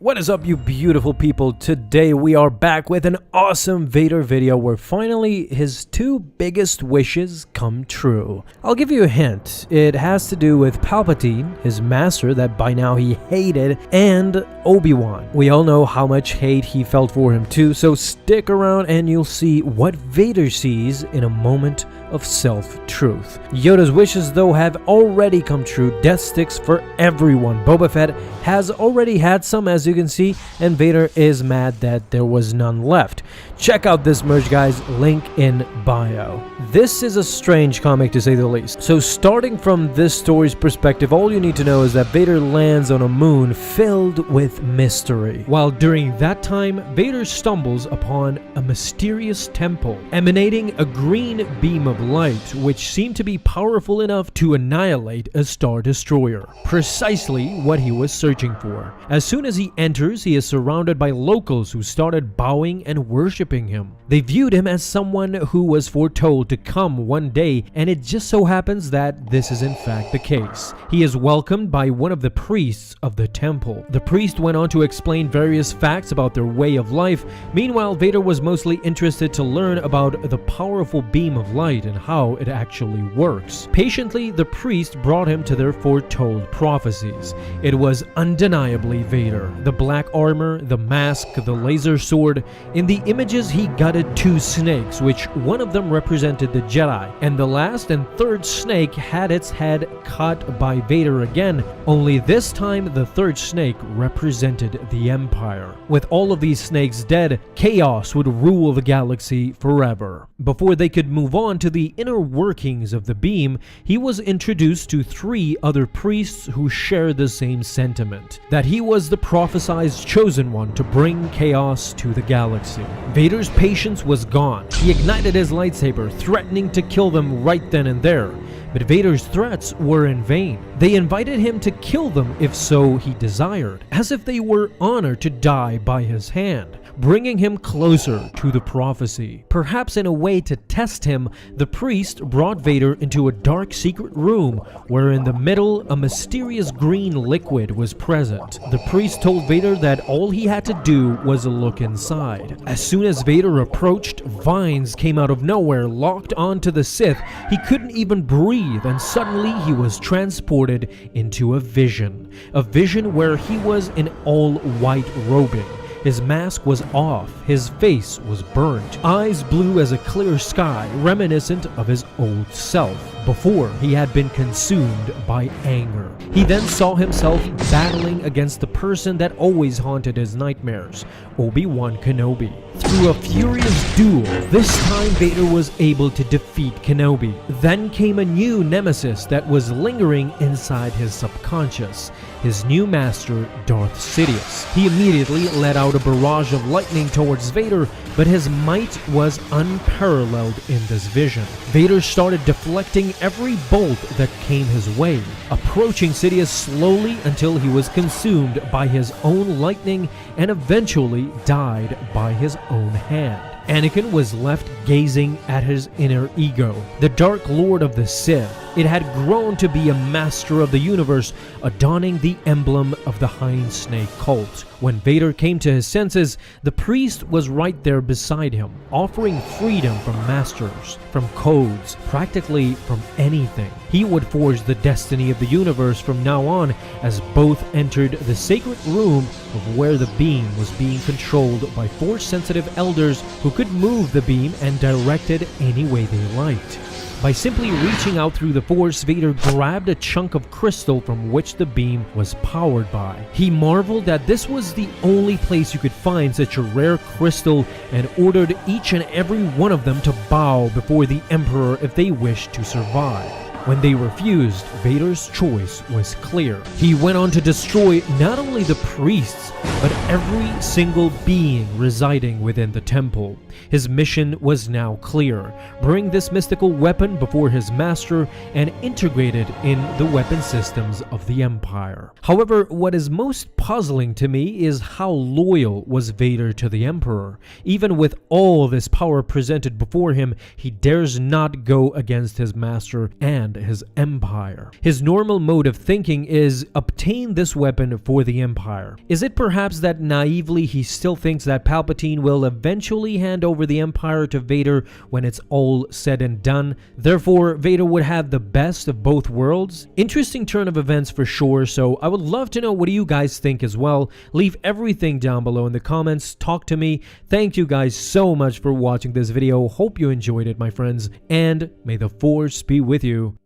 What is up, you beautiful people? Today we are back with an awesome Vader video where finally his two biggest wishes come true. I'll give you a hint. It has to do with Palpatine, his master that by now he hated, and Obi-Wan. We all know how much hate he felt for him too, so stick around and you'll see what Vader sees in a moment of self-truth. Yoda's wishes though have already come true. Death sticks for everyone. Boba Fett has already had some, as you can see, and Vader is mad that there was none left. Check out this merch, guys, link in bio. This is a strange comic to say the least. So starting from this story's perspective, all you need to know is that Vader lands on a moon filled with mystery. While during that time, Vader stumbles upon a mysterious temple emanating a green beam of light which seemed to be powerful enough to annihilate a Star Destroyer. Precisely what he was searching for. As soon as he enters, he is surrounded by locals who started bowing and worshipping him. They viewed him as someone who was foretold to come one day, and it just so happens that this is in fact the case. He is welcomed by one of the priests of the temple. The priest went on to explain various facts about their way of life. Meanwhile, Vader was mostly interested to learn about the powerful beam of light and how it actually works. Patiently, the priest brought him to their foretold prophecies. It was undeniably Vader. The black armor, the mask, the laser sword. In the images, he gutted two snakes, which one of them represented the Jedi, and the last and third snake had its head cut by Vader again, only this time the third snake represented the Empire. With all of these snakes dead, chaos would rule the galaxy forever. Before they could move on to the inner workings of the beam, he was introduced to three other priests who shared the same sentiment, that he was the prophesied chosen one to bring chaos to the galaxy. Vader's patience was gone. He ignited his lightsaber, threatening to kill them right then and there. But Vader's threats were in vain. They invited him to kill them if so he desired, as if they were honored to die by his hand, bringing him closer to the prophecy. Perhaps in a way to test him, the priest brought Vader into a dark secret room where in the middle a mysterious green liquid was present. The priest told Vader that all he had to do was look inside. As soon as Vader approached, vines came out of nowhere, locked onto the Sith. He couldn't even breathe, and suddenly he was transported into a vision where he was in all white robing. His mask was off, his face was burnt, eyes blue as a clear sky, reminiscent of his old self, before he had been consumed by anger. He then saw himself battling against the person that always haunted his nightmares, Obi-Wan Kenobi. Through a furious duel, this time Vader was able to defeat Kenobi. Then came a new nemesis that was lingering inside his subconscious, his new master, Darth Sidious. He immediately let out a barrage of lightning towards Vader, but his might was unparalleled in this vision. Vader started deflecting every bolt that came his way, approaching Sidious slowly until he was consumed by his own lightning and eventually died by his own hand. Anakin was left gazing at his inner ego, the Dark Lord of the Sith. It had grown to be a master of the universe, adorning the emblem of the Hind Snake cult. When Vader came to his senses, the priest was right there beside him, offering freedom from masters, from codes, practically from anything. He would forge the destiny of the universe from now on, as both entered the sacred room of where the beam was being controlled by Force-sensitive elders who could move the beam and direct it any way they liked. By simply reaching out through the Force, Vader grabbed a chunk of crystal from which the beam was powered by. He marveled that this was the only place you could find such a rare crystal and ordered each and every one of them to bow before the Emperor if they wished to survive. When they refused, Vader's choice was clear. He went on to destroy not only the priests, but every single being residing within the temple. His mission was now clear: bring this mystical weapon before his master and integrate it in the weapon systems of the Empire. However, what is most puzzling to me is how loyal was Vader to the Emperor. Even with all this power presented before him, he dares not go against his master and expand his empire. His normal mode of thinking is obtain this weapon for the Empire. Is it perhaps that naively he still thinks that Palpatine will eventually hand over the Empire to Vader when it's all said and done? Therefore, Vader would have the best of both worlds? Interesting turn of events for sure, so I would love to know what do you guys think as well. Leave everything down below in the comments, talk to me. Thank you guys so much for watching this video. Hope you enjoyed it, my friends, and may the Force be with you.